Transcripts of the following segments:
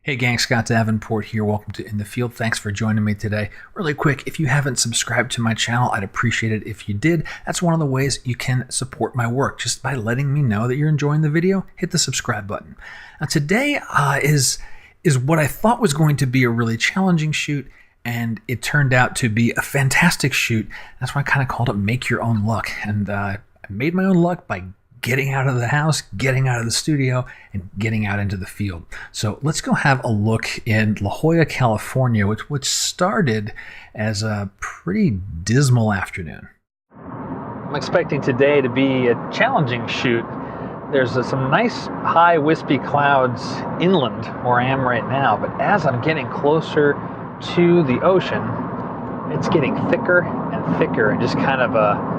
Hey gang, Scott Davenport here. Welcome to In the Field. Thanks for joining me today. Really quick, if you haven't subscribed to my channel, I'd appreciate it if you did. That's one of the ways you can support my work, just by letting me know that you're enjoying the video. Hit the subscribe button. Now today is what I thought was going to be a really challenging shoot, and it turned out to be a fantastic shoot. That's why I kind of called it Make Your Own Luck. And I made my own luck by getting out of the house, getting out of the studio, and getting out into the field. So let's go have a look in La Jolla, California, which started as a pretty dismal afternoon. I'm expecting today to be a challenging shoot. There's some nice high wispy clouds inland where I am right now, but as I'm getting closer to the ocean, it's getting thicker and thicker and just kind of a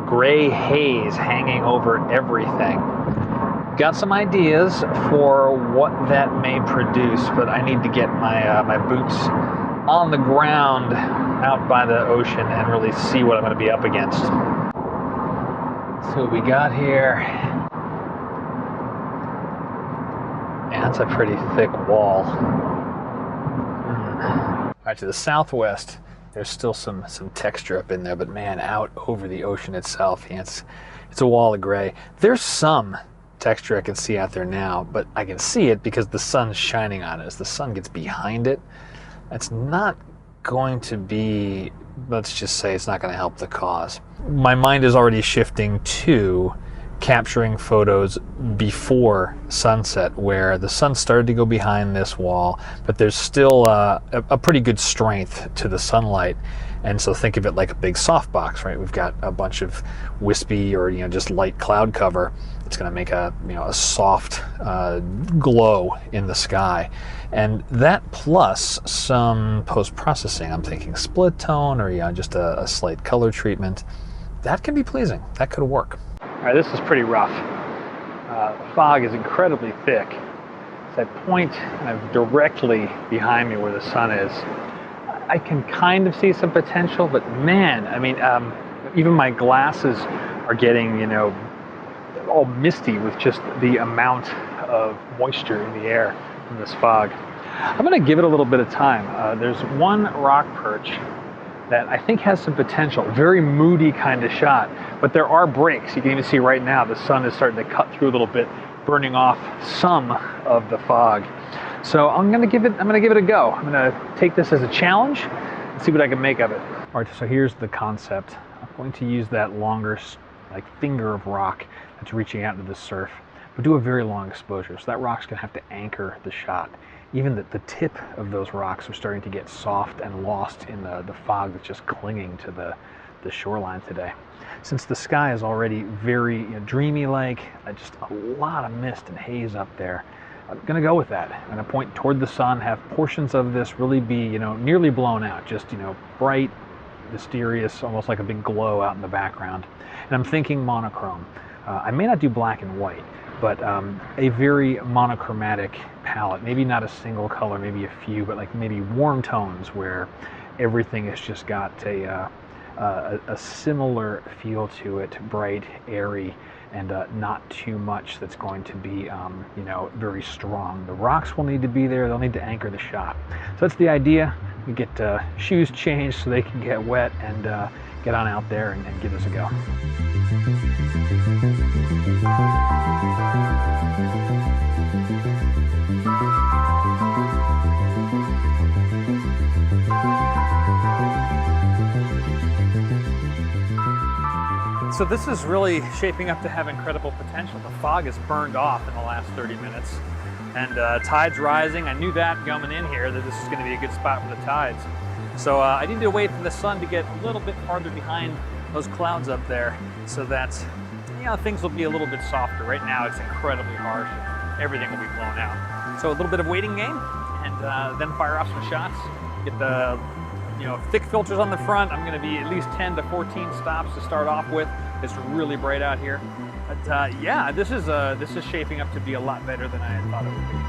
gray haze hanging over everything. Got some ideas for what that may produce, but I need to get my boots on the ground out by the ocean and really see what I'm going to be up against. So what we got here. Yeah, that's a pretty thick wall. All right, to the southwest, there's still some texture up in there, but man, out over the ocean itself, yeah, it's a wall of gray. There's some texture I can see out there now, but I can see it because the sun's shining on it. As the sun gets behind it, that's not going to be, let's just say it's not going to help the cause. My mind is already shifting to capturing photos before sunset, where the sun started to go behind this wall, but there's still a pretty good strength to the sunlight. And so think of it like a big softbox, right? We've got a bunch of wispy or just light cloud cover. It's going to make a soft glow in the sky, and that plus some post-processing. I'm thinking split tone or just a slight color treatment. That can be pleasing. That could work. All right, this is pretty rough. The fog is incredibly thick. As I point kind of directly behind me where the sun is, I can kind of see some potential, but man, I mean, even my glasses are getting, all misty with just the amount of moisture in the air from this fog. I'm gonna give it a little bit of time. There's one rock perch that I think has some potential, very moody kind of shot, but there are breaks. You can even see right now the sun is starting to cut through a little bit, burning off some of the fog. So I'm gonna give it a go. I'm gonna take this as a challenge and see what I can make of it. All right, so here's the concept. I'm going to use that longer, like finger of rock that's reaching out into the surf, but do a very long exposure. So that rock's gonna have to anchor the shot. Even the tip of those rocks are starting to get soft and lost in the fog that's just clinging to the shoreline today. Since the sky is already very dreamy-like, just a lot of mist and haze up there, I'm gonna go with that. I'm gonna point toward the sun, have portions of this really be nearly blown out, just bright, mysterious, almost like a big glow out in the background. And I'm thinking monochrome. I may not do black and white, but a very monochromatic palette. Maybe not a single color, maybe a few, but like maybe warm tones where everything has just got a similar feel to it, bright, airy, and not too much that's going to be very strong. The rocks will need to be there. They'll need to anchor the shot. So that's the idea. We get shoes changed so they can get wet and get on out there and give this a go. So this is really shaping up to have incredible potential. The fog is burned off in the last 30 minutes, and tide's rising. I knew that coming in here, that this is going to be a good spot for the tides. So I need to wait for the sun to get a little bit farther behind those clouds up there so that things will be a little bit softer. Right now it's incredibly harsh. Everything will be blown out. So a little bit of waiting game, and then fire off some shots. Get the thick filters on the front. I'm going to be at least 10 to 14 stops to start off with. It's really bright out here. But yeah, this is shaping up to be a lot better than I had thought it would be.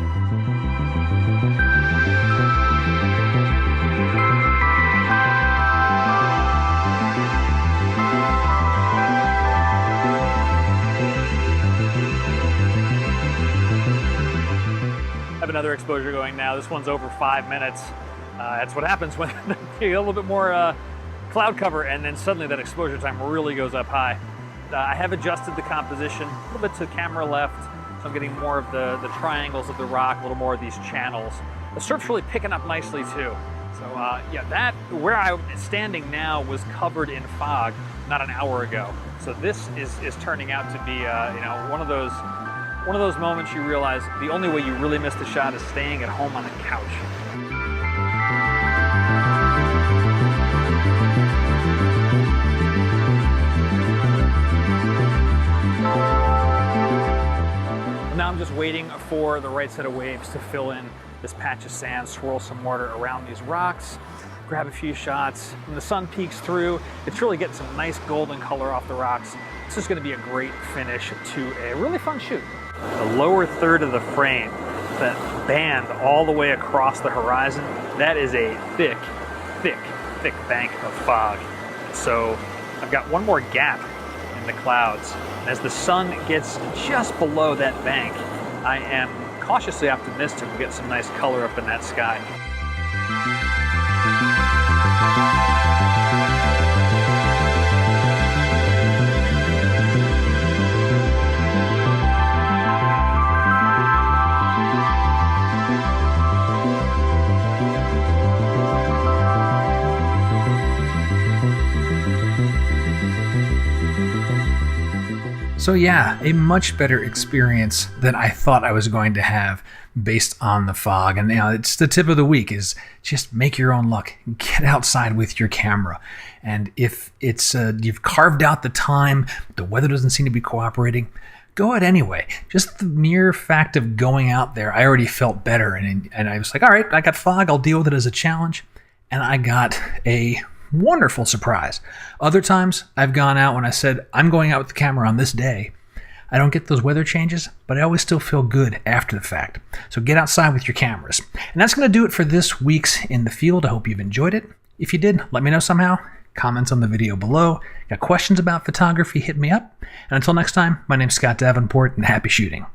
Have another weather exposure going now. This one's over 5 minutes. That's what happens when you get a little bit more cloud cover, and then suddenly that exposure time really goes up high. I have adjusted the composition a little bit to camera left, so I'm getting more of the triangles of the rock, a little more of these channels. The surf's really picking up nicely too. So yeah, that where I'm standing now was covered in fog not an hour ago. So this is turning out to be you know, one of those moments you realize the only way you really miss the shot is staying at home on the couch. Now I'm just waiting for the right set of waves to fill in this patch of sand, swirl some water around these rocks, grab a few shots. When the sun peeks through, it's really getting some nice golden color off the rocks. This is going to be a great finish to a really fun shoot. The lower third of the frame, that band all the way across the horizon, that is a thick, thick, thick bank of fog. So I've got one more gap in the clouds. And as the sun gets just below that bank, I am cautiously optimistic we'll get some nice color up in that sky. So yeah, a much better experience than I thought I was going to have based on the fog. And you know, it's the tip of the week is just make your own luck. Get outside with your camera. And if it's you've carved out the time, the weather doesn't seem to be cooperating, go out anyway. Just the mere fact of going out there, I already felt better. And I was like, all right, I got fog. I'll deal with it as a challenge. And I got a wonderful surprise. Other times I've gone out when I said I'm going out with the camera on this day. I don't get those weather changes, but I always still feel good after the fact. So get outside with your cameras. And that's going to do it for this week's In the Field. I hope you've enjoyed it. If you did, let me know somehow. Comments on the video below. Got questions about photography, hit me up. And until next time, my name's Scott Davenport, and happy shooting.